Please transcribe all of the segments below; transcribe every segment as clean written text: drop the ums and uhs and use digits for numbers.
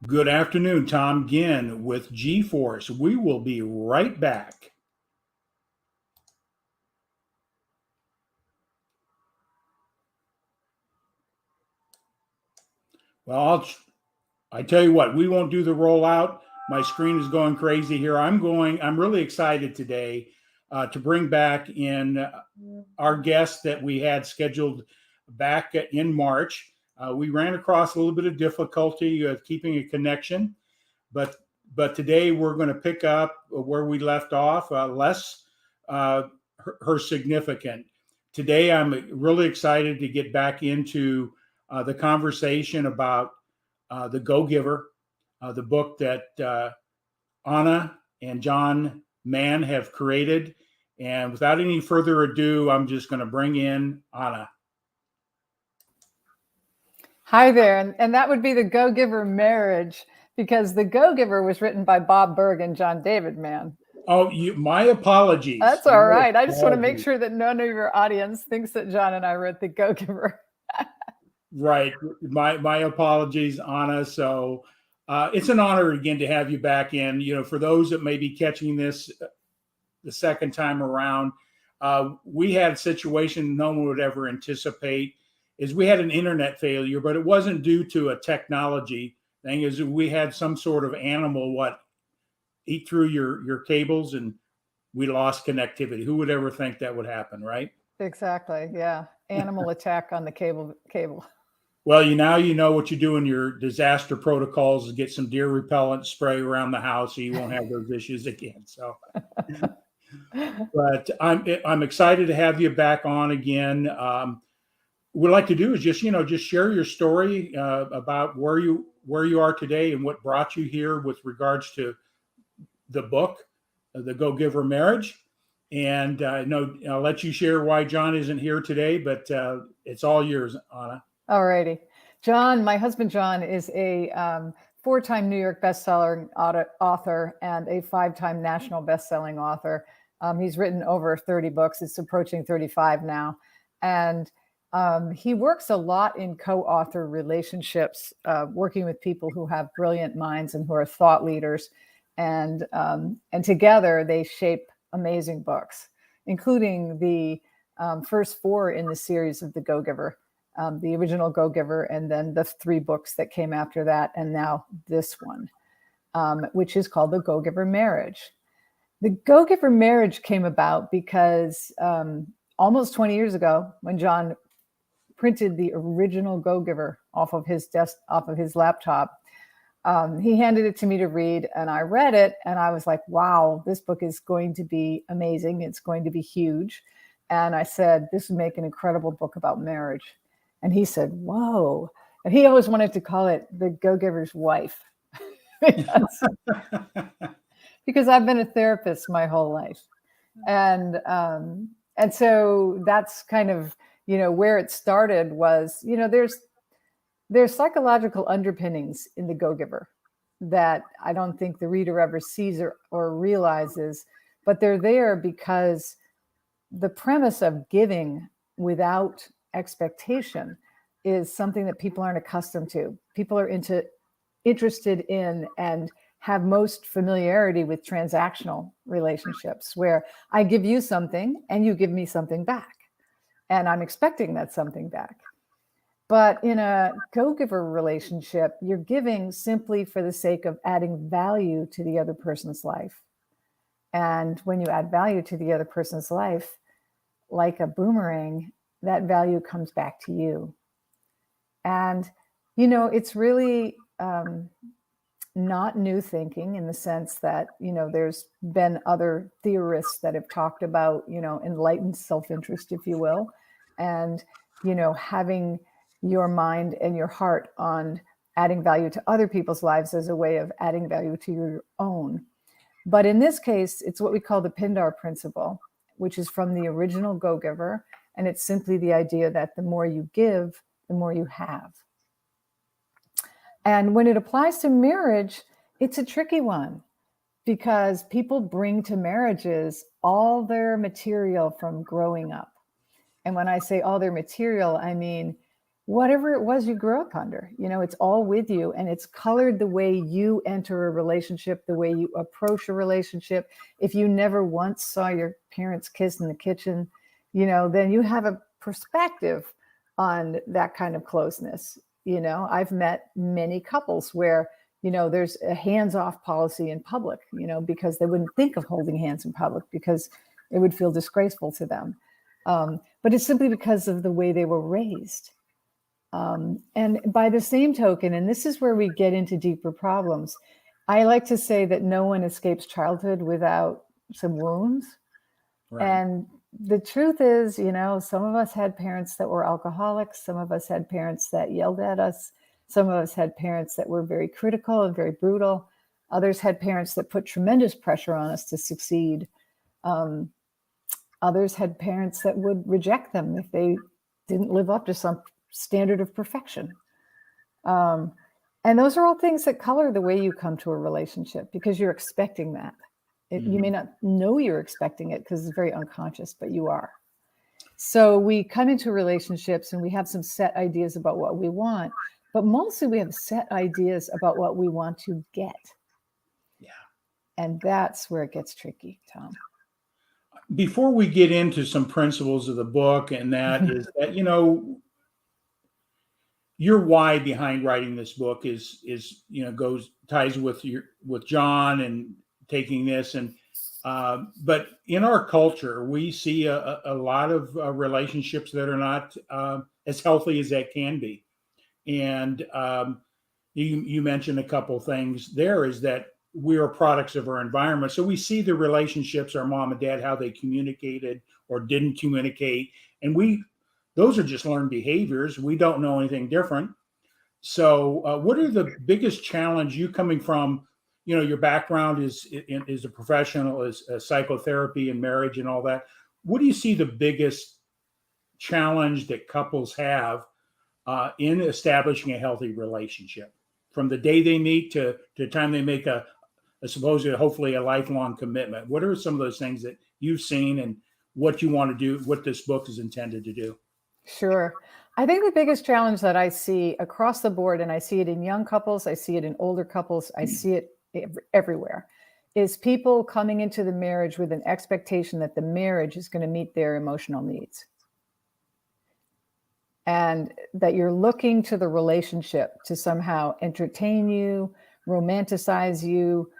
Good afternoon, Tom Ginn with G-Force. We will be right back. Well, I tell you what, we won't do the rollout. My screen is going crazy here. I'm really excited today to bring back in our guest that we had scheduled back in March. We ran across a little bit of difficulty keeping a connection, but today we're going to pick up where we left off, less her significant. Today, I'm really excited to get back into the conversation about The Go Giver, the book that Anna and John Mann have created. And without any further ado, I'm just going to bring in Anna. Hi there. And that would be The Go Giver Marriage, because The Go Giver was written by Bob Berg and John David Mann. Oh, my apologies. That's all right. I just want to make sure that none of your audience thinks that John and I wrote The Go Giver. Right. My apologies, Anna. So it's an honor again to have you back in. For those that may be catching this the second time around, we had a situation no one would ever anticipate. Is we had an internet failure, but it wasn't due to a technology thing. Is we had some sort of animal eat through your cables, and we lost connectivity. Who would ever think that would happen, right? Exactly. Yeah. Animal attack on the cable. Well, now you know what you do in your disaster protocols is get some deer repellent spray around the house so you won't have those issues again. So, but I'm excited to have you back on again. What we'd like to do is just share your story about where you are today and what brought you here with regards to the book, The Go Giver Marriage. And I'll let you share why John isn't here today, but it's all yours, Anna. All righty. John, my husband, John, is a 4-time New York bestselling author and a 5-time national bestselling author. He's written over 30 books. It's approaching 35 now. And he works a lot in co-author relationships, working with people who have brilliant minds and who are thought leaders. And together they shape amazing books, including the first 4 in the series of The Go Giver. The original Go Giver, and then the 3 books that came after that, and now this one, which is called The Go Giver Marriage. The Go Giver Marriage came about because almost 20 years ago, when John printed the original Go Giver off of his laptop, he handed it to me to read, and I read it, and I was like, wow, this book is going to be amazing. It's going to be huge. And I said, this would make an incredible book about marriage. And he said, whoa. And he always wanted to call it The Go Giver's Wife. because I've been a therapist my whole life. And so that's kind of, where it started was, there's psychological underpinnings in The Go Giver that I don't think the reader ever sees or realizes, but they're there because the premise of giving without expectation is something that people aren't accustomed to. People are interested in and have most familiarity with transactional relationships, where I give you something and you give me something back, and I'm expecting that something back. But in a go-giver relationship, you're giving simply for the sake of adding value to the other person's life. And when you add value to the other person's life, like a boomerang, that value comes back to you. And, it's really not new thinking, in the sense that, there's been other theorists that have talked about, enlightened self-interest, if you will, and, having your mind and your heart on adding value to other people's lives as a way of adding value to your own. But in this case, it's what we call the Pindar principle, which is from the original Go Giver. And it's simply the idea that the more you give, the more you have. And when it applies to marriage, it's a tricky one, because people bring to marriages all their material from growing up. And when I say all their material, I mean whatever it was you grew up under. It's all with you, and it's colored the way you enter a relationship, the way you approach a relationship. If you never once saw your parents kiss in the kitchen, then you have a perspective on that kind of closeness. I've met many couples where, there's a hands-off policy in public, because they wouldn't think of holding hands in public because it would feel disgraceful to them. But it's simply because of the way they were raised. And by the same token, and this is where we get into deeper problems, I like to say that no one escapes childhood without some wounds. Right. And the truth is, some of us had parents that were alcoholics. Some of us had parents that yelled at us. Some of us had parents that were very critical and very brutal. Others had parents that put tremendous pressure on us to succeed. Others had parents that would reject them if they didn't live up to some standard of perfection. And those are all things that color the way you come to a relationship, because you're expecting that. You may not know you're expecting it because it's very unconscious, but you are. So we come into relationships and we have some set ideas about what we want, but mostly we have set ideas about what we want to get. Yeah. And that's where it gets tricky, Tom. Before we get into some principles of the book, and that is that, your why behind writing this book is ties with John and taking this, and but in our culture we see a lot of relationships that are not as healthy as that can be. And you mentioned a couple things there, is that we are products of our environment. So we see the relationships, our mom and dad, how they communicated or didn't communicate, and those are just learned behaviors. We don't know anything different. So what are the biggest challenge, you coming from, your background is a professional, is psychotherapy and marriage and all that. What do you see the biggest challenge that couples have in establishing a healthy relationship, from the day they meet to the time they make a supposedly, hopefully, a lifelong commitment? What are some of those things that you've seen, and what you want to do, what this book is intended to do? Sure. I think the biggest challenge that I see across the board, and I see it in young couples, I see it in older couples, I see it everywhere, is people coming into the marriage with an expectation that the marriage is going to meet their emotional needs. And that you're looking to the relationship to somehow entertain you, romanticize you,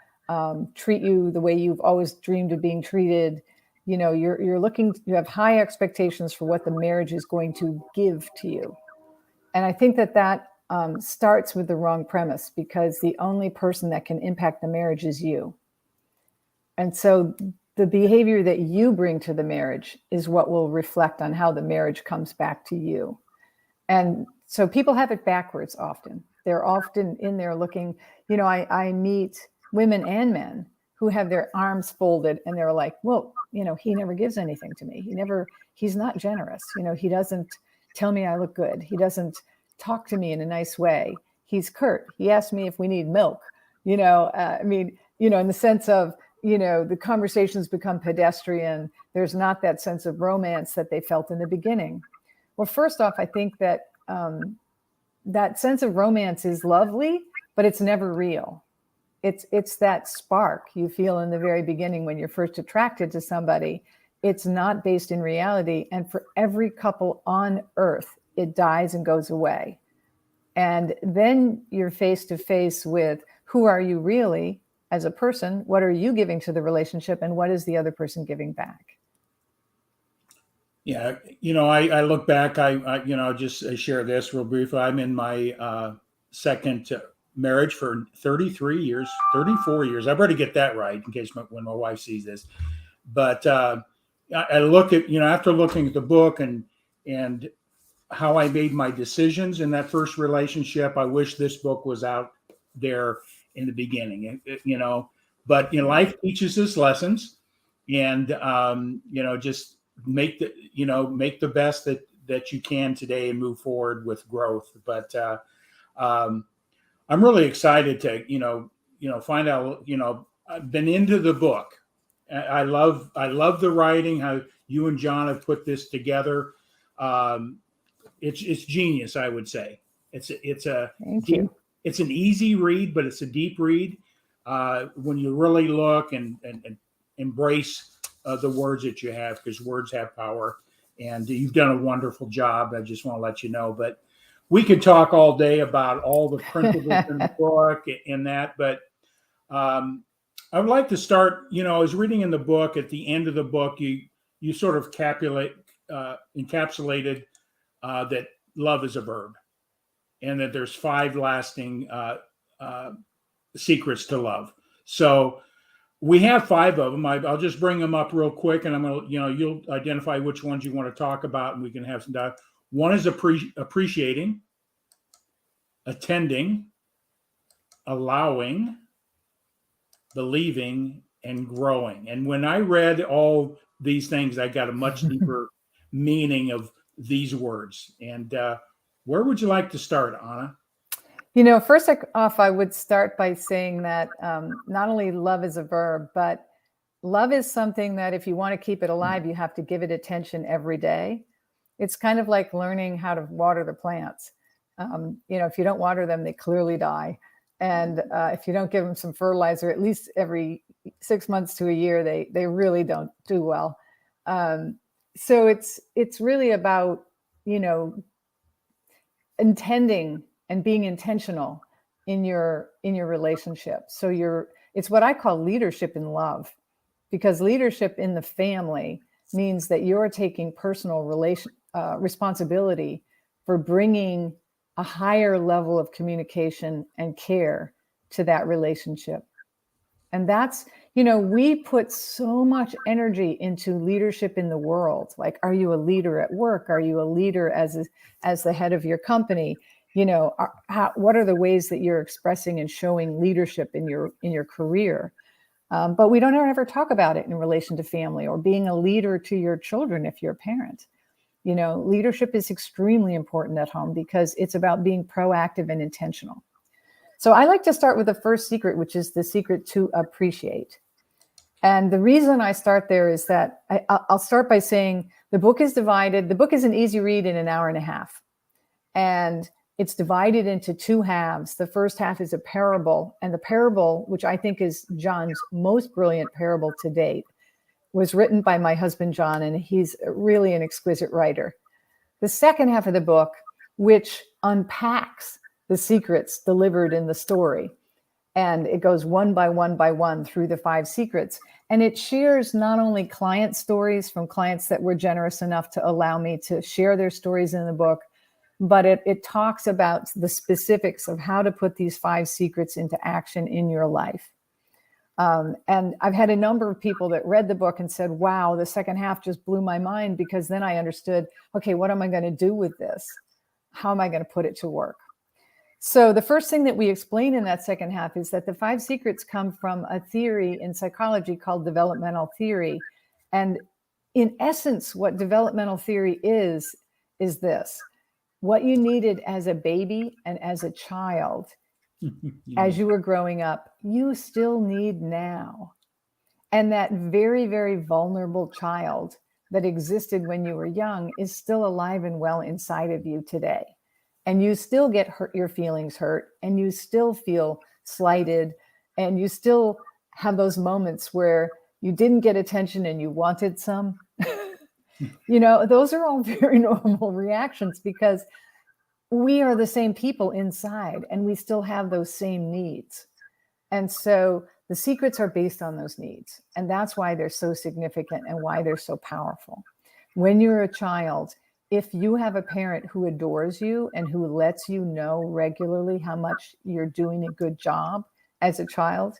treat you the way you've always dreamed of being treated. You're looking, you have high expectations for what the marriage is going to give to you. And I think that starts with the wrong premise, because the only person that can impact the marriage is you. And so the behavior that you bring to the marriage is what will reflect on how the marriage comes back to you. And so people have it backwards often. They're often in there looking, I meet women and men who have their arms folded, and they're like, well, he never gives anything to me. He's not generous. He doesn't tell me I look good. He doesn't talk to me in a nice way. He's curt. He asks me if we need milk, in the sense of, the conversations become pedestrian. There's not that sense of romance that they felt in the beginning. Well, first off, I think that that sense of romance is lovely, but it's never real. It's that spark you feel in the very beginning when you're first attracted to somebody. It's not based in reality. And for every couple on earth, it dies and goes away. And then you're face to face with, who are you really as a person? What are you giving to the relationship? And what is the other person giving back? Yeah. I look back, I share this real briefly. I'm in my second marriage for 33 years, 34 years. I better get that right in case when my wife sees this. But I look at, after looking at the book and how I made my decisions in that first relationship, I wish this book was out there in the beginning, but life teaches us lessons, and just make the best that you can today and move forward with growth. But I'm really excited to, find out, I've been into the book. I love the writing, how you and John have put this together. it's genius, I would say. It's a Thank deep, you. it's an easy read, but it's a deep read when you really look and embrace the words that you have, because words have power. And you've done a wonderful job. I just want to let you know. But we could talk all day about all the principles in the book and that. But I would like to start. I was reading in the book. At the end of the book, you sort of encapsulated that love is a verb, and that there's 5 lasting secrets to love. So we have 5 of them. I'll just bring them up real quick, and I'm gonna, you'll identify which ones you want to talk about, and we can have some dialogue. One is appreciating, attending, allowing, believing, and growing. And when I read all these things, I got a much deeper meaning of these words. And where would you like to start, Anna? First off, I would start by saying that not only love is a verb, but love is something that if you want to keep it alive, you have to give it attention every day. It's kind of like learning how to water the plants. If you don't water them, they clearly die. And if you don't give them some fertilizer, at least every 6 months to a year, they really don't do well. So it's really about, intending and being intentional in your relationship. So it's what I call leadership in love, because leadership in the family means that you're taking personal responsibility for bringing a higher level of communication and care to that relationship. And that's, we put so much energy into leadership in the world. Like, are you a leader at work? Are you a leader as the head of your company? What are the ways that you're expressing and showing leadership in your career? But we don't ever talk about it in relation to family or being a leader to your children if you're a parent. Leadership is extremely important at home because it's about being proactive and intentional. So I like to start with the first secret, which is the secret to appreciate. And the reason I start there is that I'll start by saying the book is divided. The book is an easy read in an hour and a half. And it's divided into 2 halves. The first half is a parable. And the parable, which I think is John's most brilliant parable to date, was written by my husband, John, and he's really an exquisite writer. The second half of the book, which unpacks the secrets delivered in the story, and it goes one by one through the 5 secrets. And it shares not only client stories from clients that were generous enough to allow me to share their stories in the book, but it talks about the specifics of how to put these 5 secrets into action in your life. And I've had a number of people that read the book and said, wow, the second half just blew my mind, because then I understood, okay, what am I going to do with this? How am I going to put it to work? So the first thing that we explain in that second half is that the 5 secrets come from a theory in psychology called developmental theory. And in essence, what developmental theory is this: what you needed as a baby and as a child, as you were growing up, you still need now. And that very, very vulnerable child that existed when you were young is still alive and well inside of you today. And you still get your feelings hurt, and you still feel slighted, and you still have those moments where you didn't get attention and you wanted some. Those are all very normal reactions, because we are the same people inside, and we still have those same needs. And so the secrets are based on those needs. And that's why they're so significant and why they're so powerful. When you're a child, if you have a parent who adores you and who lets you know regularly how much you're doing a good job as a child,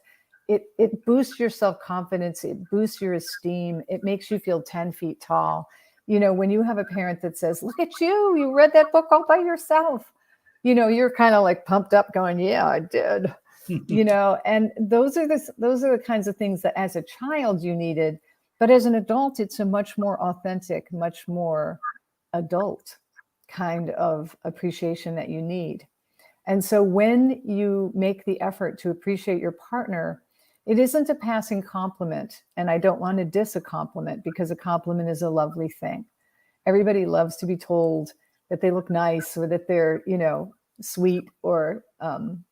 it boosts your self-confidence, it boosts your esteem, it makes you feel 10 feet tall. When you have a parent that says, look at you read that book all by yourself, you're kind of like pumped up going, yeah, I did. And those are the kinds of things that as a child you needed, but as an adult, it's a much more authentic, much more adult kind of appreciation that you need. And so when you make the effort to appreciate your partner, it isn't a passing compliment. And I don't want to diss a compliment, because a compliment is a lovely thing. Everybody loves to be told that they look nice or that they're, sweet or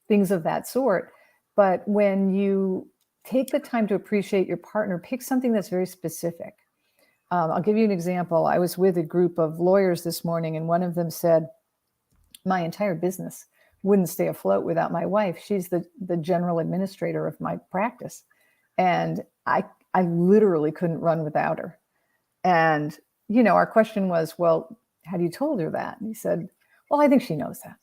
things of that sort. But when you take the time to appreciate your partner, pick something that's very specific. I'll give you an example. I was with a group of lawyers this morning, and one of them said, my entire business wouldn't stay afloat without my wife. She's the general administrator of my practice. And I literally couldn't run without her. And, our question was, well, have you told her that? And he said, well, I think she knows that,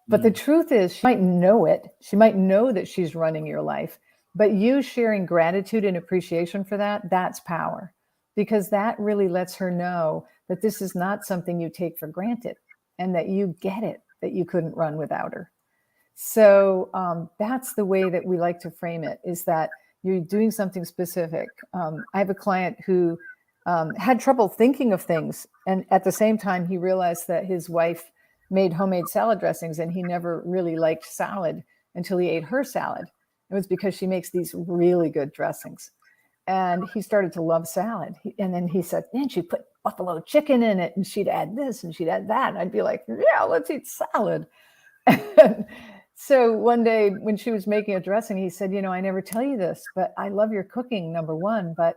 but the truth is she might know it. She might know that she's running your life, but you sharing gratitude and appreciation for that, that's power, because that really lets her know that this is not something you take for granted and that you get it, that you couldn't run without her. So that's the way that we like to frame it, is that you're doing something specific. I have a client who had trouble thinking of things. And at the same time, he realized that his wife made homemade salad dressings and he never really liked salad until he ate her salad. It was because she makes these really good dressings. And he started to love salad. And then he said, man, she put buffalo chicken in it and she'd add this and she'd add that. And I'd be like, yeah, let's eat salad. And so one day when she was making a dressing, he said, I never tell you this, but I love your cooking, number one, but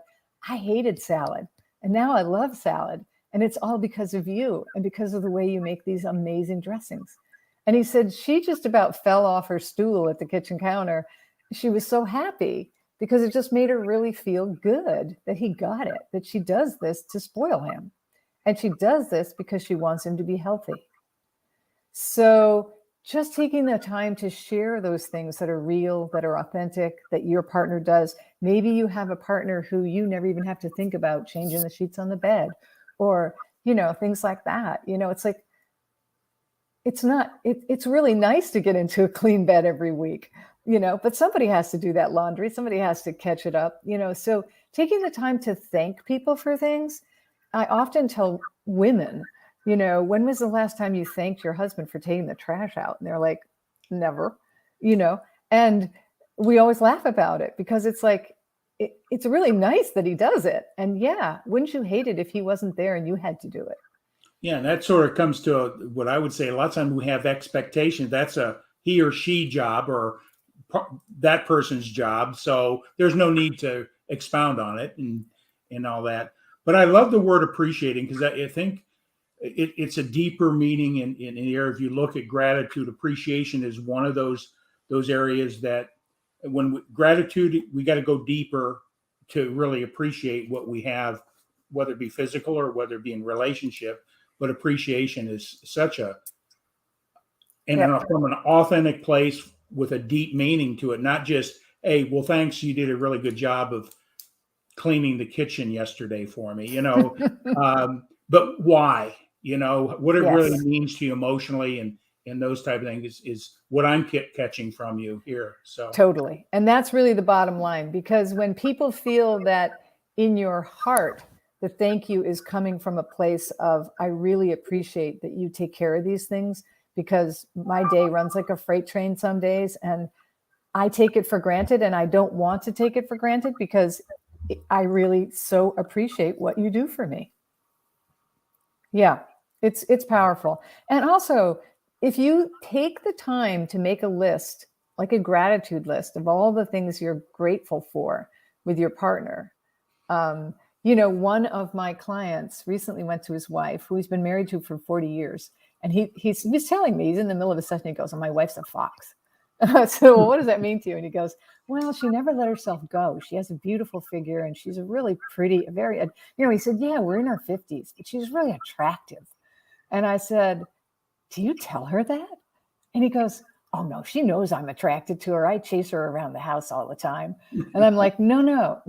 I hated salad. And now I love salad. And it's all because of you and because of the way you make these amazing dressings. And he said, she just about fell off her stool at the kitchen counter. She was so happy because it just made her really feel good that he got it, that she does this to spoil him. And she does this because she wants him to be healthy. So just taking the time to share those things that are real, that are authentic, that your partner does. Maybe you have a partner who you never even have to think about changing the sheets on the bed or, things like that. It's like, it's really nice to get into a clean bed every week, but somebody has to do that laundry. Somebody has to catch it up, so taking the time to thank people for things. I often tell women, when was the last time you thanked your husband for taking the trash out? And they're like, never, and we always laugh about it because it's like, it's really nice that he does it. And yeah, wouldn't you hate it if he wasn't there and you had to do it? Yeah, and that sort of comes to what I would say a lot of times we have expectations. That's a he or she job or that person's job. So there's no need to expound on it and all that. But I love the word appreciating because I think it's a deeper meaning in the area. If you look at gratitude, appreciation is one of those areas that gratitude, we got to go deeper to really appreciate what we have, whether it be physical or whether it be in relationship. But appreciation is such from an authentic place with a deep meaning to it, not just, hey, well, thanks, you did a really good job of cleaning the kitchen yesterday for me, but why, what it really means to you emotionally and those type of things is what I'm catching from you here. So totally. And that's really the bottom line, because when people feel that in your heart, the thank you is coming from a place of, I really appreciate that you take care of these things, because my day runs like a freight train some days and I take it for granted, and I don't want to take it for granted because I really so appreciate what you do for me. Yeah, it's powerful. And also, if you take the time to make a list, like a gratitude list of all the things you're grateful for with your partner. One of my clients recently went to his wife, who he's been married to for 40 years. And he was telling me, he's in the middle of a session, he goes, oh, my wife's a fox. So, well, what does that mean to you? And he goes, well, she never let herself go. She has a beautiful figure and she's a really pretty, he said, yeah, we're in our 50s, but she's really attractive. And I said, do you tell her that? And he goes, oh no, she knows I'm attracted to her. I chase her around the house all the time. And I'm like, no.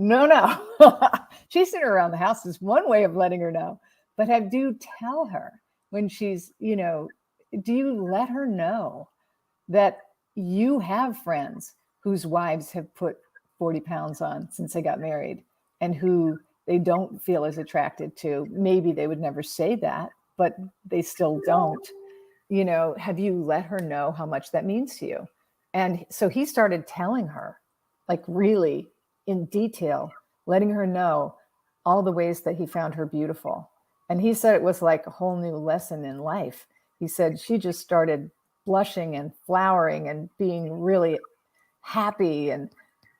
Chasing her around the house is one way of letting her know. But I do tell her when she's, do you let her know that you have friends whose wives have put 40 pounds on since they got married and who they don't feel as attracted to? Maybe they would never say that, but they still don't. Have you let her know how much that means to you? And so he started telling her, like really in detail, letting her know all the ways that he found her beautiful. And he said it was like a whole new lesson in life. He said she just started blushing and flowering and being really happy. And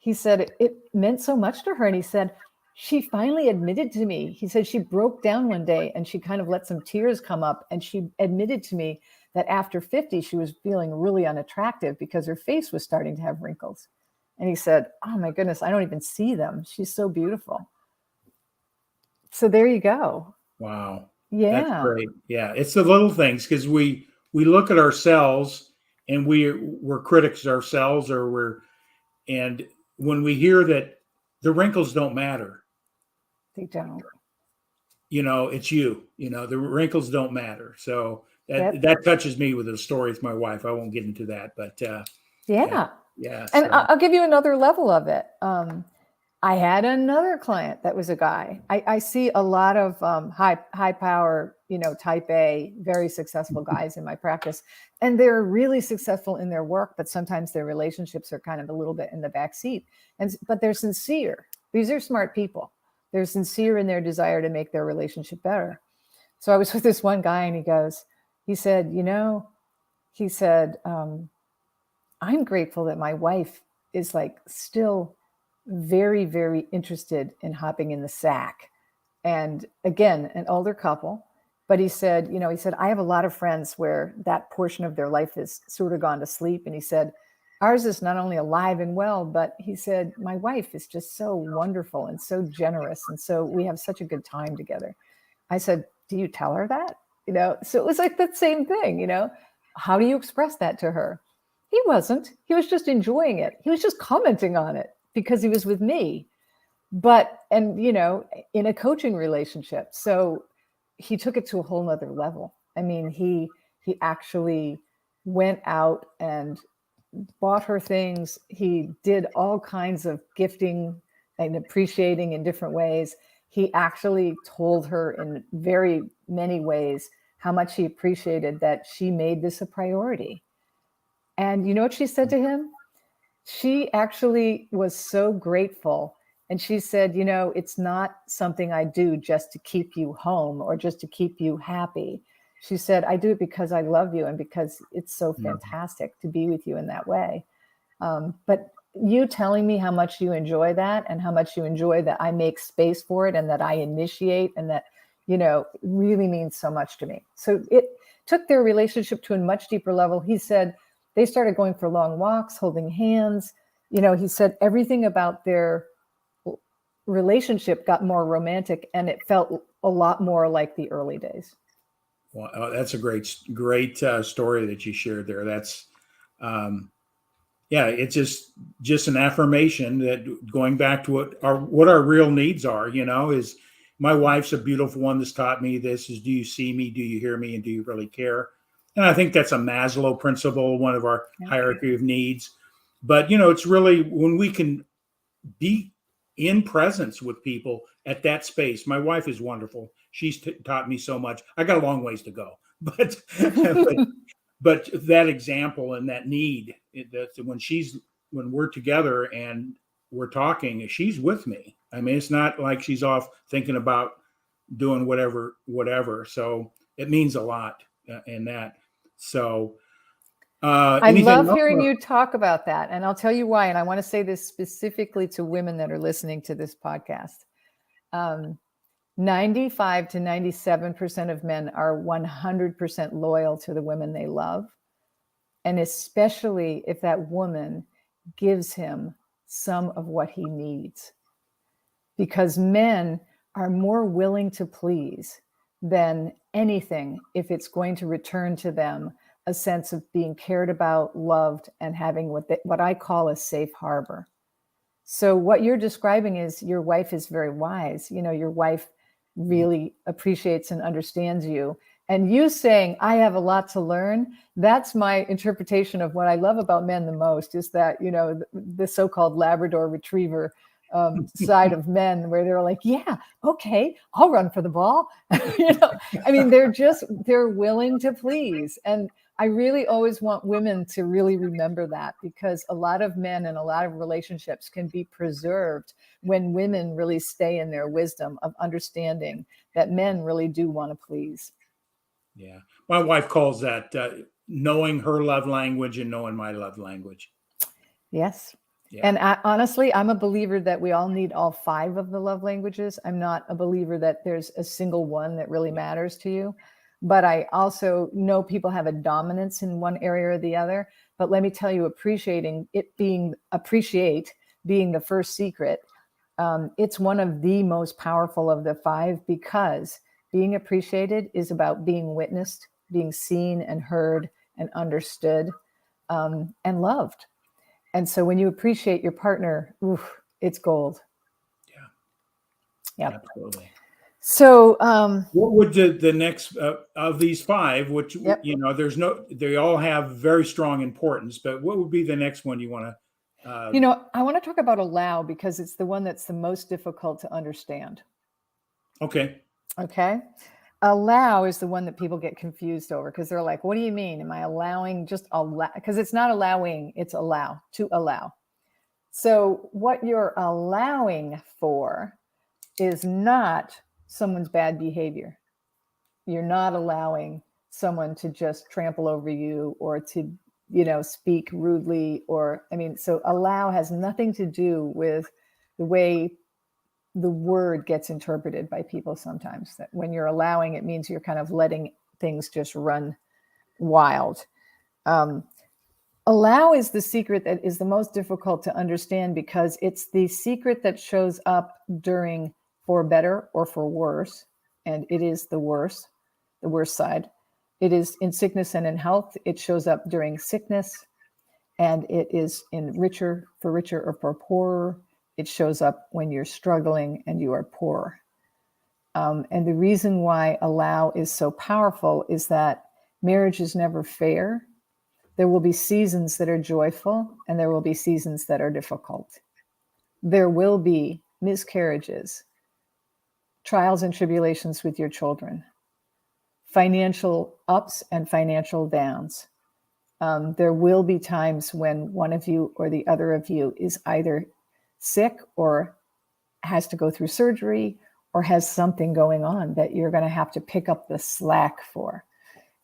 he said it meant so much to her. And he said, she finally admitted to me. He said she broke down one day and she kind of let some tears come up. And she admitted to me that after 50, she was feeling really unattractive because her face was starting to have wrinkles. And he said, oh my goodness, I don't even see them. She's so beautiful. So there you go. Wow. Yeah. That's great. Yeah. It's the little things, because we look at ourselves and we're critics ourselves, and when we hear that the wrinkles don't matter, They don't. it's the wrinkles don't matter. So Yep. that touches me with a story with my wife. I won't get into that, but Yeah. yeah. And So, I'll give you another level of it. I had another client that was a guy. I see a lot of high power, type A, very successful guys in my practice, and they're really successful in their work, but sometimes their relationships are kind of a little bit in the back seat. But they're sincere. These are smart people. They're sincere in their desire to make their relationship better. So I was with this one guy, and he said, I'm grateful that my wife is like still very, very interested in hopping in the sack. And again, an older couple, but he said, I have a lot of friends where that portion of their life is sort of gone to sleep. And he said, ours is not only alive and well, but he said, my wife is just so wonderful and so generous. And so we have such a good time together. I said, do you tell her that? So it was like that same thing, how do you express that to her? He wasn't. He was just enjoying it. He was just commenting on it because he was with me. And in a coaching relationship. So he took it to a whole nother level. I mean, he actually went out and bought her things. He did all kinds of gifting and appreciating in different ways. He actually told her in very many ways how much he appreciated that she made this a priority. And you know what she said to him? She actually was so grateful. And she said, it's not something I do just to keep you home or just to keep you happy. She said, I do it because I love you and because it's so fantastic to be with you in that way. But you telling me how much you enjoy that and how much you enjoy that I make space for it and that I initiate and that, really means so much to me. So it took their relationship to a much deeper level. He said they started going for long walks, holding hands. He said everything about their relationship got more romantic and it felt a lot more like the early days. Well, that's a great story that you shared there. That's, it's just an affirmation that going back to what our real needs are, is my wife's a beautiful one that's taught me this is, do you see me? Do you hear me? And do you really care? And I think that's a Maslow principle, one of our hierarchy of needs. But, it's really when we can be in presence with people at that space. My wife is wonderful. She's taught me so much. I got a long ways to go, but that example and that need, when we're together and we're talking, she's with me. I mean, it's not like she's off thinking about doing whatever. So it means a lot in that. So I love hearing you talk about that. And I'll tell you why. And I want to say this specifically to women that are listening to this podcast. 95 to 97% of men are 100% loyal to the women they love. And especially if that woman gives him some of what he needs. Because men are more willing to please than anything if it's going to return to them a sense of being cared about, loved, and having what I call a safe harbor. So what you're describing is your wife is very wise. Your wife really appreciates and understands you. And you saying, I have a lot to learn, that's my interpretation of what I love about men the most is that, the so-called Labrador retriever side of men where they're like, yeah, okay, I'll run for the ball. I mean, they're willing to please. And I really always want women to really remember that, because a lot of men and a lot of relationships can be preserved when women really stay in their wisdom of understanding that men really do want to please. Yeah. My wife calls that knowing her love language and knowing my love language. Yes. Yeah. And honestly, I'm a believer that we all need all 5 of the love languages. I'm not a believer that there's a single one that really matters to you. But I also know people have a dominance in one area or the other. But let me tell you, appreciate being the first secret. It's one of the most powerful of the 5, because being appreciated is about being witnessed, being seen and heard and understood, and loved. And so when you appreciate your partner, it's gold. Yeah. Yep. Absolutely. So what would the next of these 5, which, Yep. they all have very strong importance, but what would be the next one you want to I want to talk about allow, because it's the one that's the most difficult to understand. Okay. Allow is the one that people get confused over, because they're like, what do you mean? Am I allowing? Just allow? Because it's not allowing, it's to allow. So what you're allowing for is not someone's bad behavior. You're not allowing someone to just trample over you, or to, speak rudely, so allow has nothing to do with the way the word gets interpreted by people sometimes. That when you're allowing, it means you're kind of letting things just run wild. Allow is the secret that is the most difficult to understand, because it's the secret that shows up during for better or for worse. And it is the worst side. It is in sickness and in health. It shows up during sickness, and it is in richer or for poorer. It shows up when you're struggling and you are poor. And the reason why allow is so powerful is that marriage is never fair. There will be seasons that are joyful, and there will be seasons that are difficult. There will be miscarriages, trials and tribulations with your children, financial ups and financial downs. There will be times when one of you or the other of you is either sick, or has to go through surgery, or has something going on that you're going to have to pick up the slack for.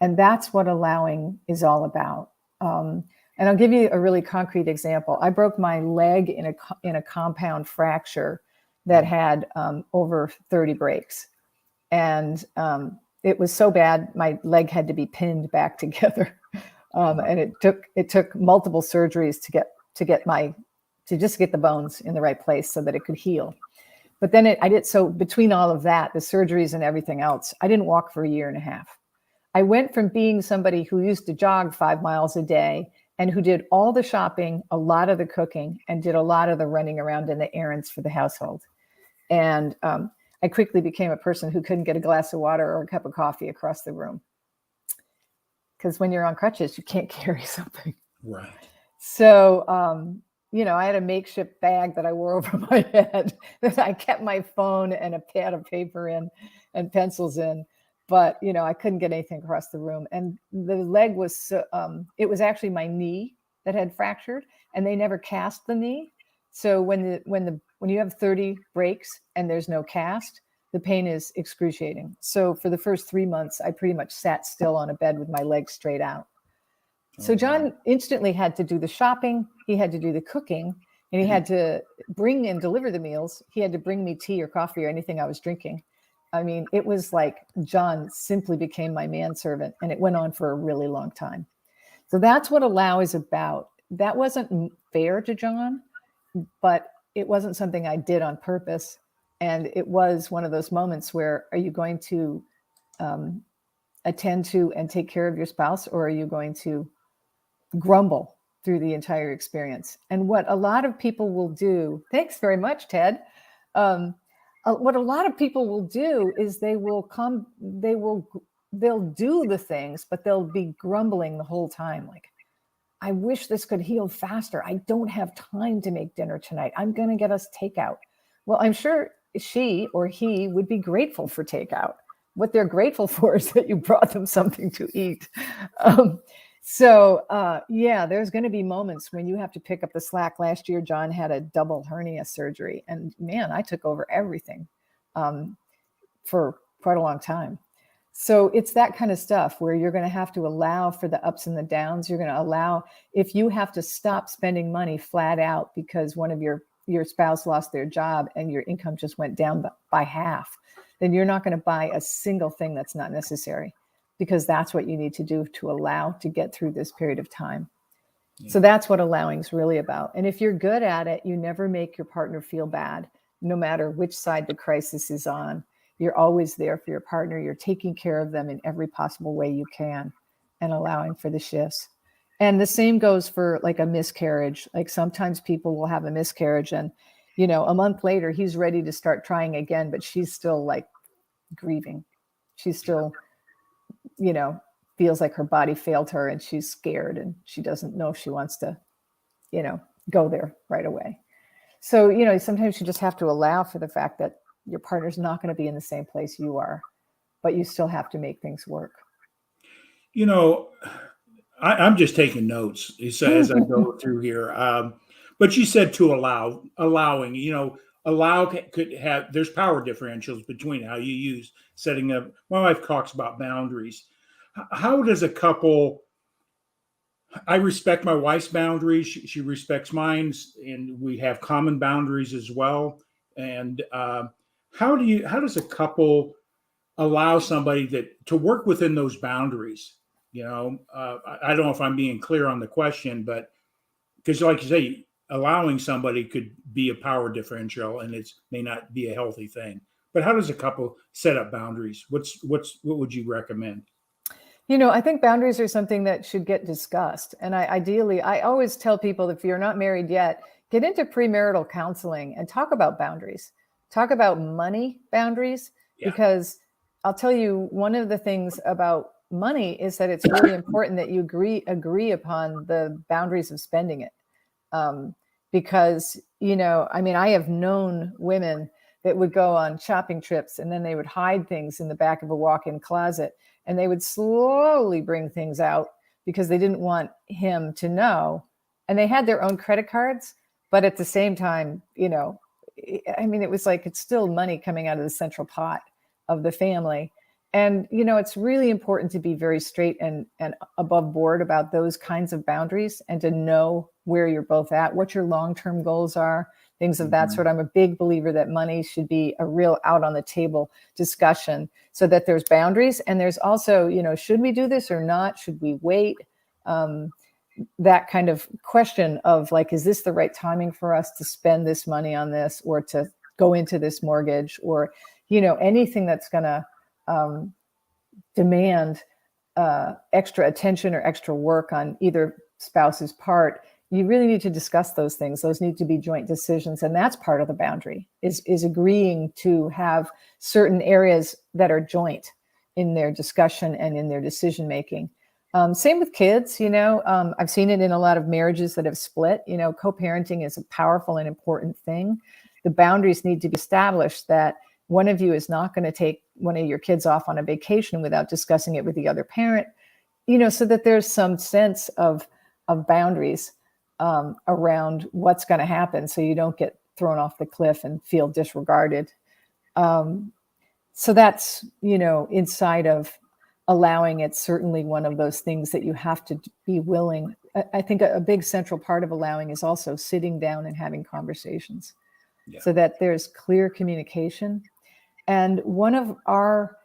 And that's what allowing is all about. And I'll give you a really concrete example. I broke my leg in a compound fracture that had over 30 breaks. And it was so bad, my leg had to be pinned back together. And it took multiple surgeries to get the bones in the right place so that it could heal. But then so between all of that, the surgeries and everything else, I didn't walk for a year and a half. I went from being somebody who used to jog 5 miles a day, and who did all the shopping, a lot of the cooking, and did a lot of the running around in the errands for the household. And I quickly became a person who couldn't get a glass of water or a cup of coffee across the room. Because when you're on crutches, you can't carry something. Right. So, I had a makeshift bag that I wore over my head that I kept my phone and a pad of paper in and pencils in. But, I couldn't get anything across the room. And the leg was, it was actually my knee that had fractured, and they never cast the knee. So when you have 30 breaks and there's no cast, the pain is excruciating. So for the first 3 months, I pretty much sat still on a bed with my legs straight out. So John instantly had to do the shopping. He had to do the cooking, and he had to bring and deliver the meals. He had to bring me tea or coffee or anything I was drinking. I mean, it was like John simply became my manservant, and it went on for a really long time. So that's what allow is about. That wasn't fair to John, but it wasn't something I did on purpose. And it was one of those moments where, are you going to attend to and take care of your spouse, or are you going to grumble through the entire experience? And what a lot of people will do, thanks very much, Ted. What a lot of people will do is they'll do the things, but they'll be grumbling the whole time. Like, I wish this could heal faster. I don't have time to make dinner tonight. I'm going to get us takeout. Well, I'm sure she or he would be grateful for takeout. What they're grateful for is that you brought them something to eat. So, yeah, there's going to be moments when you have to pick up the slack. Last year, John had a double hernia surgery, and man, I took over everything for quite a long time. So it's that kind of stuff where you're going to have to allow for the ups and the downs. You're going to allow, if you have to stop spending money flat out because one of your spouse lost their job and your income just went down by half, then you're not going to buy a single thing that's not necessary, because that's what you need to do to allow to get through this period of time. Yeah. So that's what allowing is really about. And if you're good at it, you never make your partner feel bad, no matter which side the crisis is on. You're always there for your partner. You're taking care of them in every possible way you can and allowing for the shifts. And the same goes for like a miscarriage. Like sometimes people will have a miscarriage and, you know, a month later, he's ready to start trying again, but she's still like grieving. She's still, you know, feels like her body failed her and she's scared and she doesn't know if she wants to, you know, go there right away. So, you know, sometimes you just have to allow for the fact that your partner's not going to be in the same place you are, but you still have to make things work. You know, I'm just taking notes as I go through here. But you said to allowing, you know, allow could have, there's power differentials between how you use setting up. My wife talks about boundaries. How does a couple, I respect my wife's boundaries. She respects mine, and we have common boundaries as well. And how does a couple allow somebody to work within those boundaries? You know, I don't know if I'm being clear on the question, but because like you say, allowing somebody could be a power differential and it may not be a healthy thing. But how does a couple set up boundaries? What would you recommend? You know, I think boundaries are something that should get discussed. And I always tell people, if you're not married yet, get into premarital counseling and talk about boundaries. Talk about money boundaries, because I'll tell you, one of the things about money is that it's really important that you agree upon the boundaries of spending it. Because, you know, I mean, I have known women that would go on shopping trips and then they would hide things in the back of a walk-in closet, and they would slowly bring things out because they didn't want him to know. And they had their own credit cards, but at the same time, you know, I mean, it was like, it's still money coming out of the central pot of the family. And, you know, it's really important to be very straight and above board about those kinds of boundaries, and to know where you're both at, what your long-term goals are, things of that sort. I'm a big believer that money should be a real out on the table discussion, so that there's boundaries. And there's also, you know, should we do this or not? Should we wait? That kind of question of like, is this the right timing for us to spend this money on this, or to go into this mortgage, or, you know, anything that's going to demand extra attention or extra work on either spouse's part. You really need to discuss those things. Those need to be joint decisions. And that's part of the boundary, is agreeing to have certain areas that are joint in their discussion and in their decision-making. Same with kids, you know, I've seen it in a lot of marriages that have split. You know, co-parenting is a powerful and important thing. The boundaries need to be established that one of you is not going to take one of your kids off on a vacation without discussing it with the other parent, you know, so that there's some sense of boundaries around what's going to happen, so you don't get thrown off the cliff and feel disregarded. So that's, you know, inside of allowing, it's certainly one of those things that you have to be willing. I think a big central part of allowing is also sitting down and having conversations, so that there's clear communication. And one of our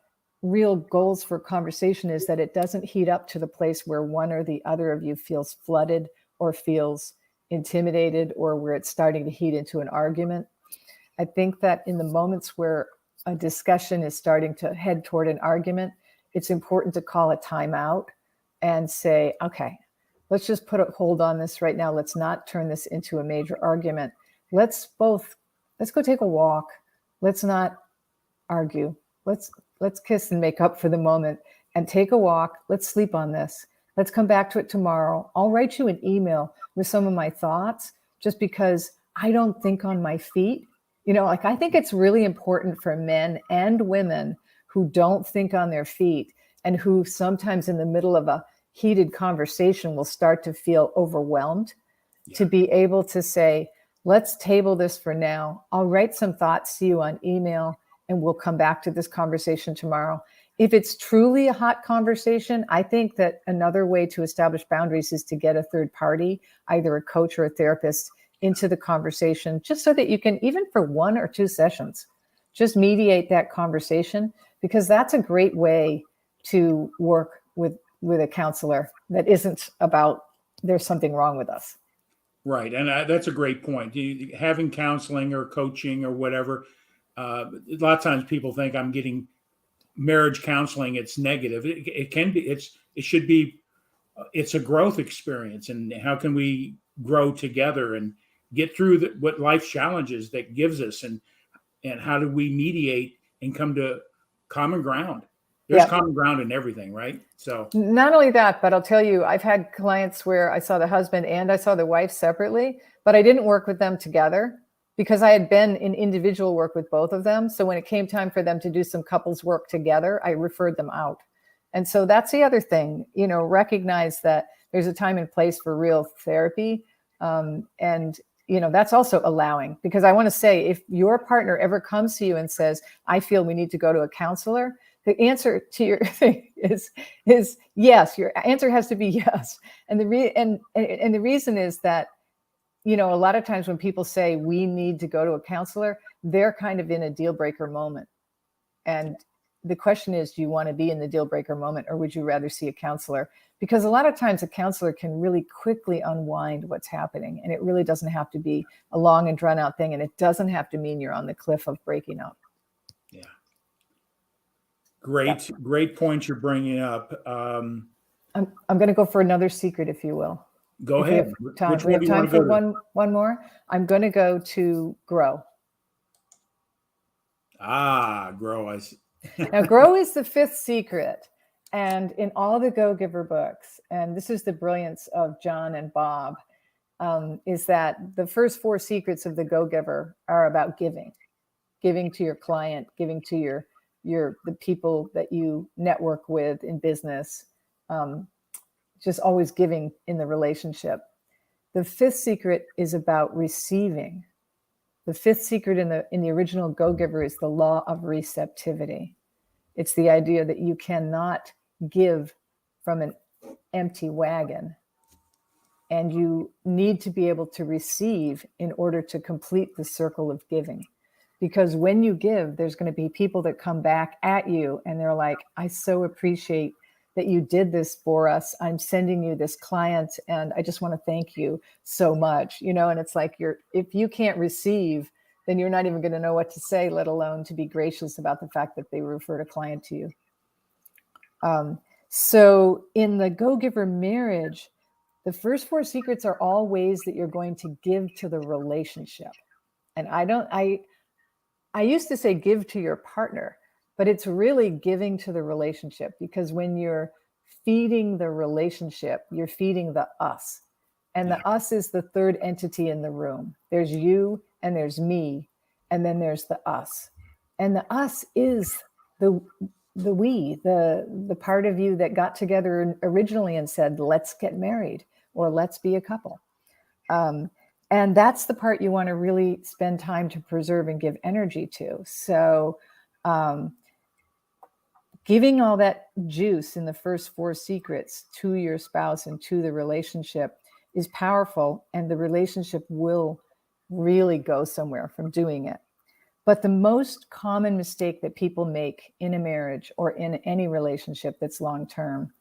real goals for conversation is that it doesn't heat up to the place where one or the other of you feels flooded or feels intimidated, or where it's starting to heat into an argument. I think that in the moments where a discussion is starting to head toward an argument, it's important to call a timeout and say, okay, let's just put a hold on this right now. Let's not turn this into a major argument. Let's go take a walk. Let's not argue. Let's kiss and make up for the moment and take a walk. Let's sleep on this. Let's come back to it tomorrow. I'll write you an email with some of my thoughts, just because I don't think on my feet. You know, like, I think it's really important for men and women who don't think on their feet, and who sometimes in the middle of a heated conversation will start to feel overwhelmed, Yeah. to be able to say, let's table this for now. I'll write some thoughts to you on email and we'll come back to this conversation tomorrow. If it's truly a hot conversation, I think that another way to establish boundaries is to get a third party, either a coach or a therapist, into the conversation, just so that you can, even for 1 or 2 sessions, just mediate that conversation, because that's a great way to work with a counselor that isn't about there's something wrong with us. Right. And that's a great point. Having counseling or coaching or whatever, a lot of times people think I'm getting marriage counseling. It's negative. It can be, it should be, it's a growth experience. And how can we grow together and get through what life challenges that gives us, and how do we mediate and come to common ground? There's common ground in everything, right? So not only that, but I'll tell you, I've had clients where I saw the husband and I saw the wife separately, but I didn't work with them together because I had been in individual work with both of them. So when it came time for them to do some couples work together, I referred them out. And so that's the other thing, recognize that there's a time and place for real therapy. And that's also allowing, because I want to say, if your partner ever comes to you and says, I feel we need to go to a counselor, the answer to your thing is yes. Your answer has to be yes. And the reason is that, a lot of times when people say we need to go to a counselor, they're kind of in a deal breaker moment. And the question is, do you want to be in the deal breaker moment, or would you rather see a counselor? Because a lot of times a counselor can really quickly unwind what's happening. And it really doesn't have to be a long and drawn out thing. And it doesn't have to mean you're on the cliff of breaking up. Yeah. Great point you're bringing up. I'm going to go for another secret, if you will. Go ahead. We have time for one more. I'm going to go to grow. Grow. Now, grow is the 5th secret. And in all the Go-Giver books, and this is the brilliance of John and Bob, is that the first 4 secrets of the Go-Giver are about giving to your client, giving to the people that you network with in business, just always giving in the relationship. The 5th secret is about receiving. The 5th secret in the original Go-Giver is the law of receptivity. It's the idea that you cannot give from an empty wagon, and you need to be able to receive in order to complete the circle of giving. Because when you give, there's going to be people that come back at you and they're like, I so appreciate that you did this for us. I'm sending you this client and I just want to thank you so much. And it's like, if you can't receive, then you're not even going to know what to say, let alone to be gracious about the fact that they referred a client to you. So in the Go-Giver marriage, the first 4 secrets are all ways that you're going to give to the relationship. And I used to say give to your partner, but it's really giving to the relationship, because when you're feeding the relationship, you're feeding the us. And the us is the third entity in the room. There's you and there's me, and then there's the us. And the us is the we, the part of you that got together originally and said, let's get married, or let's be a couple. And that's the part you want to really spend time to preserve and give energy to. So giving all that juice in the first 4 secrets to your spouse and to the relationship is powerful, and the relationship will really go somewhere from doing it. But the most common mistake that people make in a marriage or in any relationship that's long-term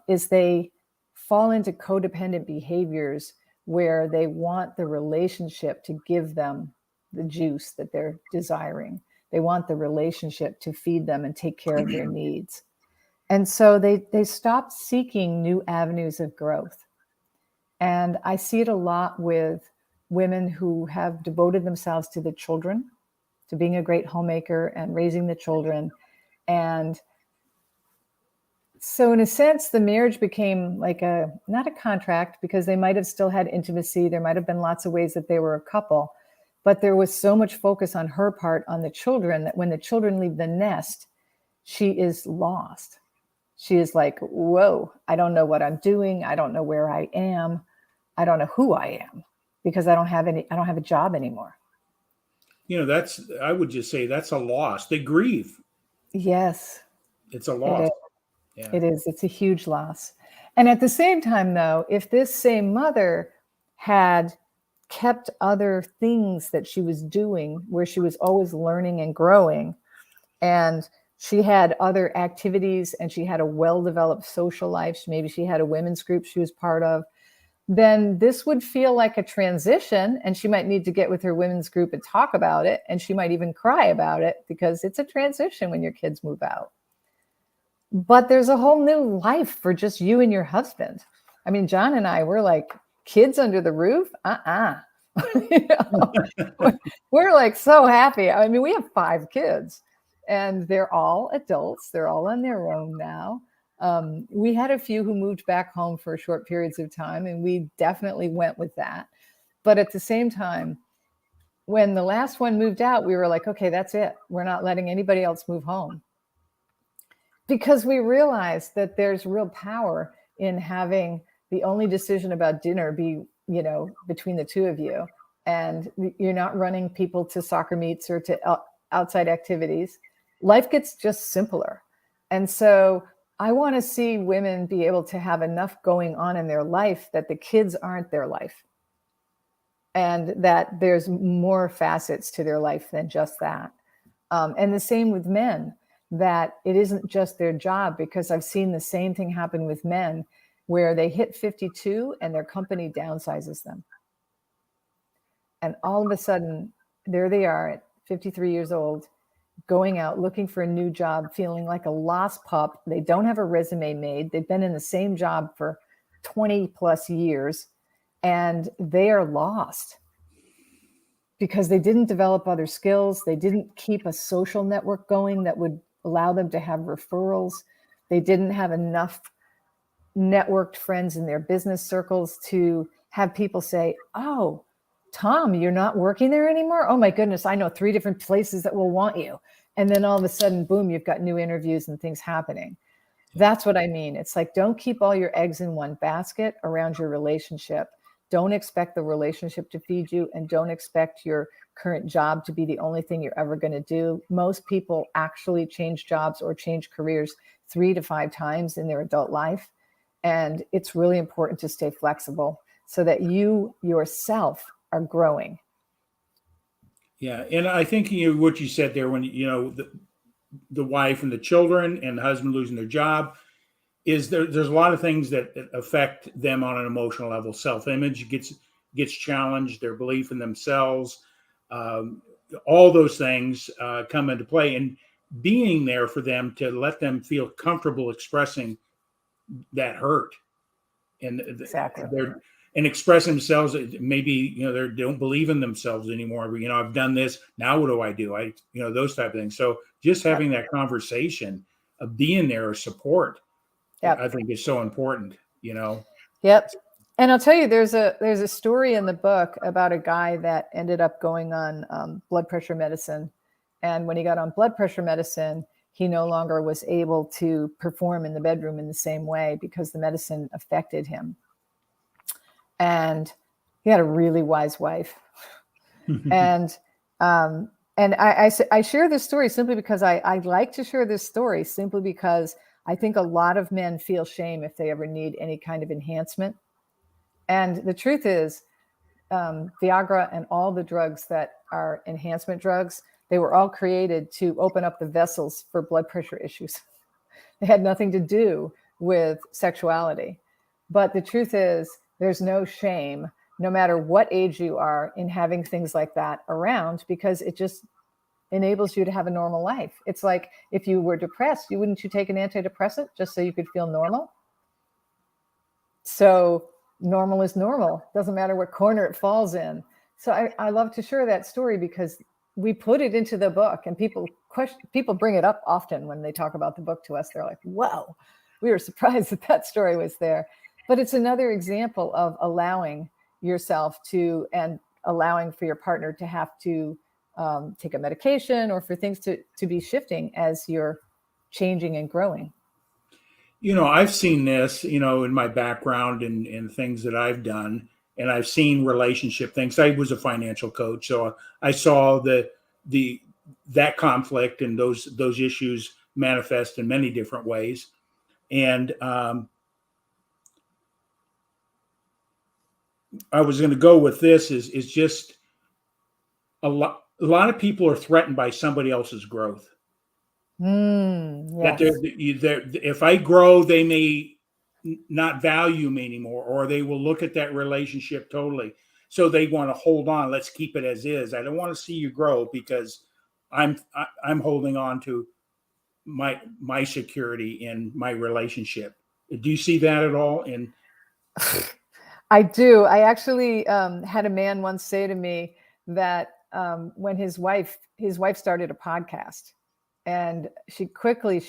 is they fall into codependent behaviors where they want the relationship to give them the juice that they're desiring. They want the relationship to feed them and take care of their needs. And so they stop seeking new avenues of growth. And I see it a lot with women who have devoted themselves to the children, to being a great homemaker and raising the children. And so in a sense, the marriage became like not a contract, because they might have still had intimacy. There might have been lots of ways that they were a couple, but there was so much focus on her part on the children that when the children leave the nest, she is lost. she is like, whoa, I don't know what I'm doing. I don't know where I am. I don't know who I am because I don't have a job anymore. I would just say that's a loss. They grieve. Yes, It's a it loss. is. Yeah. It is. It's a huge loss. And at the same time, though, if this same mother had kept other things that she was doing where she was always learning and growing, and she had other activities and she had a well-developed social life, maybe she had a women's group she was part of, then this would feel like a transition, and she might need to get with her women's group and talk about it, and she might even cry about it because it's a transition when your kids move out. But there's a whole new life for just you and your husband. I mean, John and I, we're like kids under the roof. You know, we're like so happy. I mean, we have 5 kids and they're all adults. They're all on their own now. We had a few who moved back home for short periods of time, and we definitely went with that. But at the same time, when the last one moved out, we were like, okay, that's it. We're not letting anybody else move home. Because we realized that there's real power in having the only decision about dinner be, between the two of you. And you're not running people to soccer meets or to outside activities. Life gets just simpler. And so I want to see women be able to have enough going on in their life that the kids aren't their life. And that there's more facets to their life than just that. And the same with men, that it isn't just their job, because I've seen the same thing happen with men where they hit 52 and their company downsizes them. And all of a sudden, there they are at 53 years old, going out looking for a new job, feeling like a lost pup. They don't have a resume made. They've been in the same job for 20 plus years, and they are lost because they didn't develop other skills. They didn't keep a social network going that would allow them to have referrals. They didn't have enough networked friends in their business circles to have people say, oh, Tom, you're not working there anymore? Oh my goodness, I know 3 different places that will want you. And then all of a sudden, boom, you've got new interviews and things happening. That's what I mean. It's like, don't keep all your eggs in one basket around your relationship. Don't expect the relationship to feed you, and don't expect your current job to be the only thing you're ever going to do. Most people actually change jobs or change careers 3 to 5 times in their adult life. And it's really important to stay flexible so that you yourself are growing. Yeah. And I think what you said there, when, the wife and the children and the husband losing their job, is there's a lot of things that affect them on an emotional level. Self-image gets challenged, their belief in themselves, all those things come into play. And being there for them to let them feel comfortable expressing that hurt, and Exactly. and express themselves. Maybe they don't believe in themselves anymore. But I've done this. Now what do I do? Those type of things. So just having that conversation of being there or support, Yep. I think is so important. Yep. And I'll tell you, there's a story in the book about a guy that ended up going on blood pressure medicine. And when he got on blood pressure medicine, he no longer was able to perform in the bedroom in the same way because the medicine affected him. And he had a really wise wife. And I share this story simply because I like to share this story simply because I think a lot of men feel shame if they ever need any kind of enhancement. And the truth is, Viagra and all the drugs that are enhancement drugs, they were all created to open up the vessels for blood pressure issues. They had nothing to do with sexuality. But the truth is, there's no shame, no matter what age you are, in having things like that around, because it just enables you to have a normal life. It's like if you were depressed, wouldn't you take an antidepressant just so you could feel normal? So normal is normal. Doesn't matter what corner it falls in. So I love to share that story because we put it into the book, and people bring it up often when they talk about the book to us. They're like, "Whoa, we were surprised that story was there." But it's another example of allowing yourself to, and allowing for your partner to have to take a medication, or for things to be shifting as you're changing and growing. I've seen this, in my background and things that I've done, and I've seen relationship things. I was a financial coach, so I saw the that conflict and those issues manifest in many different ways. And I was going to go with this is just a lot of people are threatened by somebody else's growth. That Yes. if I grow, they may not value me anymore, or they will look at that relationship totally. So they want to hold on. Let's keep it as is. I don't want to see you grow because I'm holding on to my security in my relationship. Do you see that at all? And I do. I actually had a man once say to me that when his wife started a podcast, and she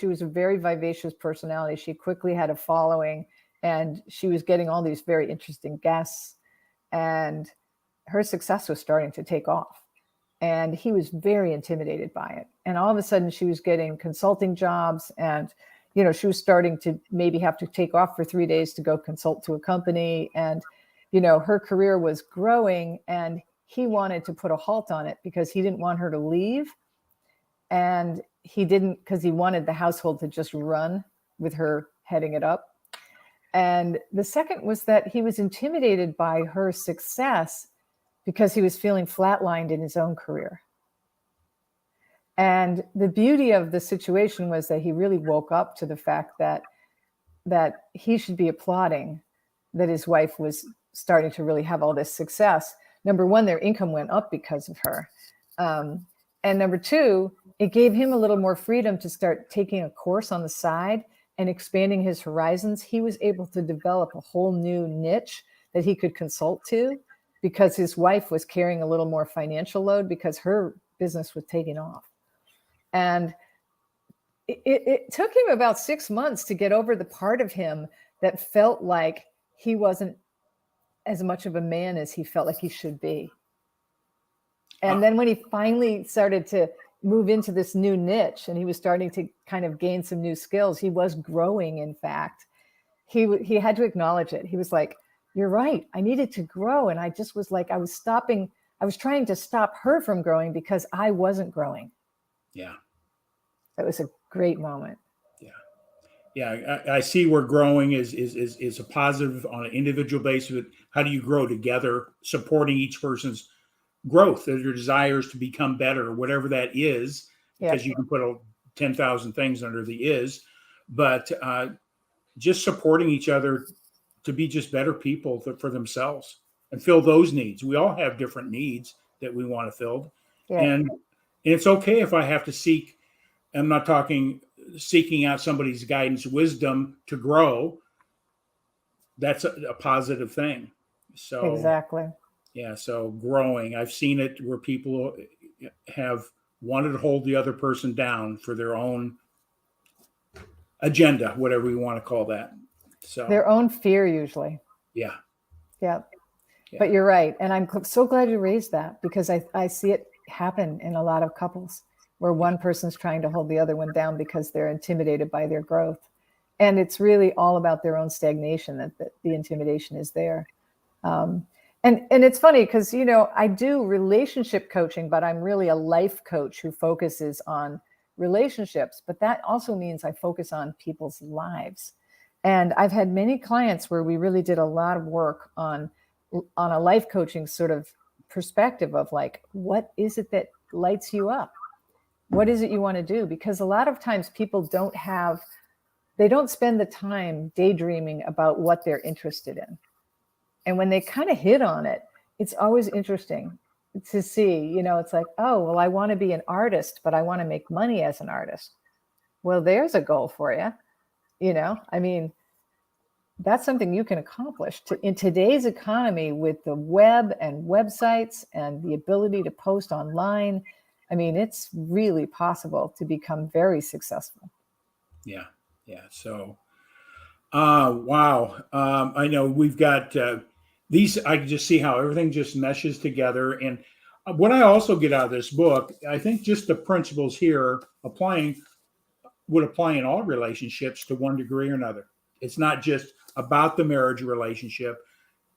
was a very vivacious personality. She quickly had a following, and she was getting all these very interesting guests, and her success was starting to take off. And he was very intimidated by it. And all of a sudden she was getting consulting jobs, and she was starting to maybe have to take off for 3 days to go consult to a company. And her career was growing, and he wanted to put a halt on it because he didn't want her to leave. And he didn't, because he wanted the household to just run with her heading it up. And the second was that he was intimidated by her success because he was feeling flatlined in his own career. And the beauty of the situation was that he really woke up to the fact that he should be applauding that his wife was starting to really have all this success. Number one, their income went up because of her. And number two, it gave him a little more freedom to start taking a course on the side and expanding his horizons. He was able to develop a whole new niche that he could consult to because his wife was carrying a little more financial load because her business was taking off. And it took him about 6 months to get over the part of him that felt like he wasn't as much of a man as he felt like he should be. And then when he finally started to move into this new niche and he was starting to kind of gain some new skills, he was growing, in fact. He had to acknowledge it. He was like, you're right, I needed to grow. And I just was like, I was trying to stop her from growing because I wasn't growing. Yeah. That was a great moment. Yeah. I see where growing is a positive on an individual basis. How do you grow together, supporting each person's growth, their desires to become better, whatever that is, because you can put 10,000 things under the is, but just supporting each other to be just better people for themselves and fill those needs. We all have different needs that we want to fill. And it's okay if I have to seek, I'm not talking seeking out somebody's guidance, wisdom to grow. That's a positive thing. So exactly. Yeah, so growing, I've seen it where people have wanted to hold the other person down for their own agenda, whatever you want to call that. So their own fear, usually. Yeah. But you're right. And I'm so glad you raised that because I see it happen in a lot of couples where one person's trying to hold the other one down because they're intimidated by their growth. And it's really all about their own stagnation that the intimidation is there. And it's funny because, I do relationship coaching, but I'm really a life coach who focuses on relationships. But that also means I focus on people's lives. And I've had many clients where we really did a lot of work on a life coaching sort of perspective of like, what is it that lights you up? What is it you want to do? Because a lot of times people they don't spend the time daydreaming about what they're interested in. And when they kind of hit on it, it's always interesting to see, it's like, oh, well, I want to be an artist, but I want to make money as an artist. Well, there's a goal for you. I mean, that's something you can accomplish in today's economy with the web and websites and the ability to post online. I mean, it's really possible to become very successful. Yeah. So, wow. I know we've got these. I can just see how everything just meshes together. And what I also get out of this book, I think just the principles here applying would apply in all relationships to one degree or another. It's not just about the marriage relationship,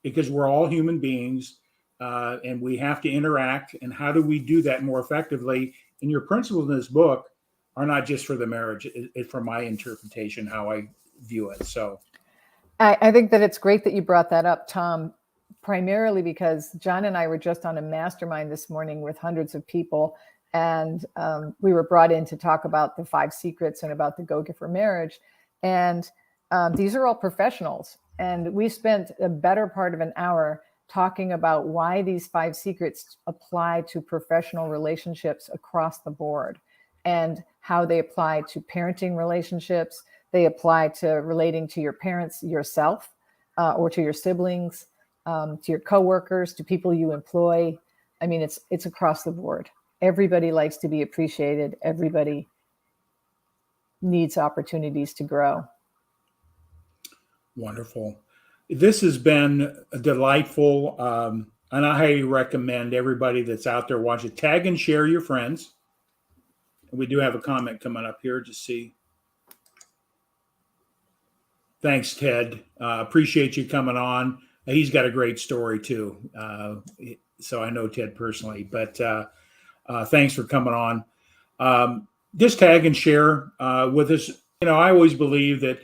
because we're all human beings, and we have to interact. And how do we do that more effectively? And your principles in this book are not just for the marriage, from my interpretation, how I view it. So I think that it's great that you brought that up, Tom, primarily because John and I were just on a mastermind this morning with hundreds of people. And we were brought in to talk about the 5 secrets and about the Go-Giver marriage. And these are all professionals. And we spent a better part of an hour talking about why these 5 secrets apply to professional relationships across the board, and how they apply to parenting relationships. They apply to relating to your parents, yourself, or to your siblings, to your coworkers, to people you employ. I mean, it's across the board. Everybody likes to be appreciated. Everybody needs opportunities to grow. wonderful. This has been delightful. And I highly recommend everybody that's out there watching, tag and share your friends. We do have a comment coming up here to see. Thanks, Ted. Appreciate you coming on. He's got a great story too. So I know Ted personally, but thanks for coming on. Just tag and share with us. I always believe that,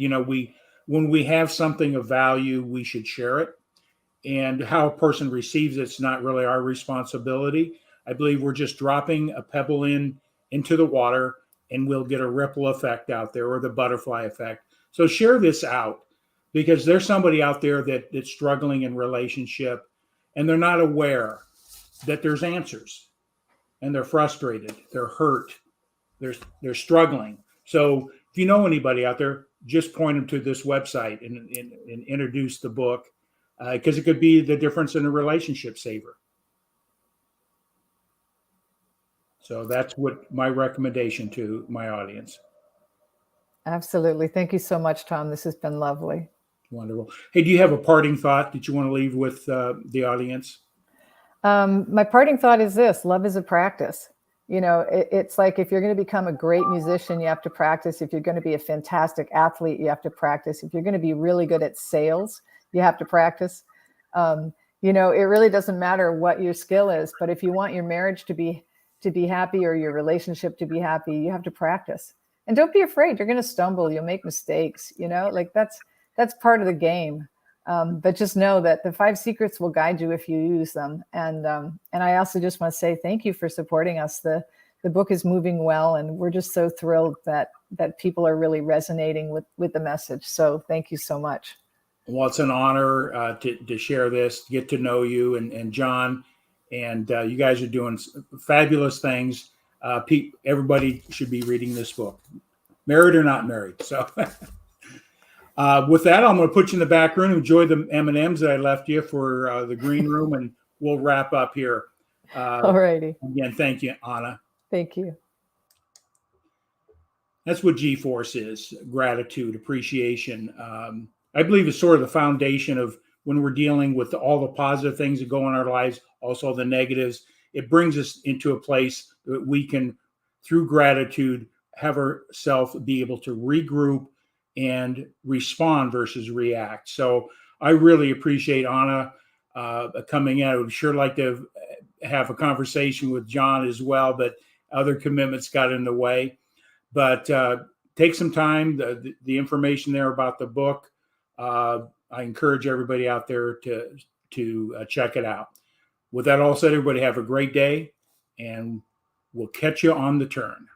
when we have something of value, we should share it. And how a person receives it's not really our responsibility. I believe we're just dropping a pebble into the water, and we'll get a ripple effect out there, or the butterfly effect. So share this out, because there's somebody out there that's struggling in relationship, and they're not aware that there's answers, and they're frustrated, they're hurt, they're struggling. So if you know anybody out there, just point them to this website and introduce the book, because it could be the difference in a relationship saver. So that's what my recommendation to my audience. Absolutely. Thank you so much, Tom. This has been lovely. Wonderful. Hey, do you have a parting thought that you want to leave with the audience? My parting thought is this: love is a practice. It's like, if you're going to become a great musician, you have to practice. If you're going to be a fantastic athlete, you have to practice. If you're going to be really good at sales, you have to practice. It really doesn't matter what your skill is, but if you want your marriage to be happy, or your relationship to be happy, you have to practice. And don't be afraid. You're going to stumble. You'll make mistakes. That's part of the game. But just know that the 5 secrets will guide you if you use them. And I also just want to say thank you for supporting us. The book is moving well, and we're just so thrilled that people are really resonating with the message. So thank you so much. Well, it's an honor to share this, get to know you and John, and you guys are doing fabulous things. Everybody should be reading this book, married or not married. So with that, I'm going to put you in the back room. Enjoy the M&Ms that I left you for the green room, and we'll wrap up here. All righty. Again, thank you, Anna. Thank you. That's what G-Force is: gratitude, appreciation. I believe it's sort of the foundation of when we're dealing with all the positive things that go in our lives, also the negatives. It brings us into a place that we can, through gratitude, have ourselves be able to regroup and respond versus react. So I really appreciate Anna coming in. I would sure like to have a conversation with John as well, but other commitments got in the way. But take some time. The information there about the book, I encourage everybody out there to check it out. With that all said, everybody have a great day, and we'll catch you on the turn.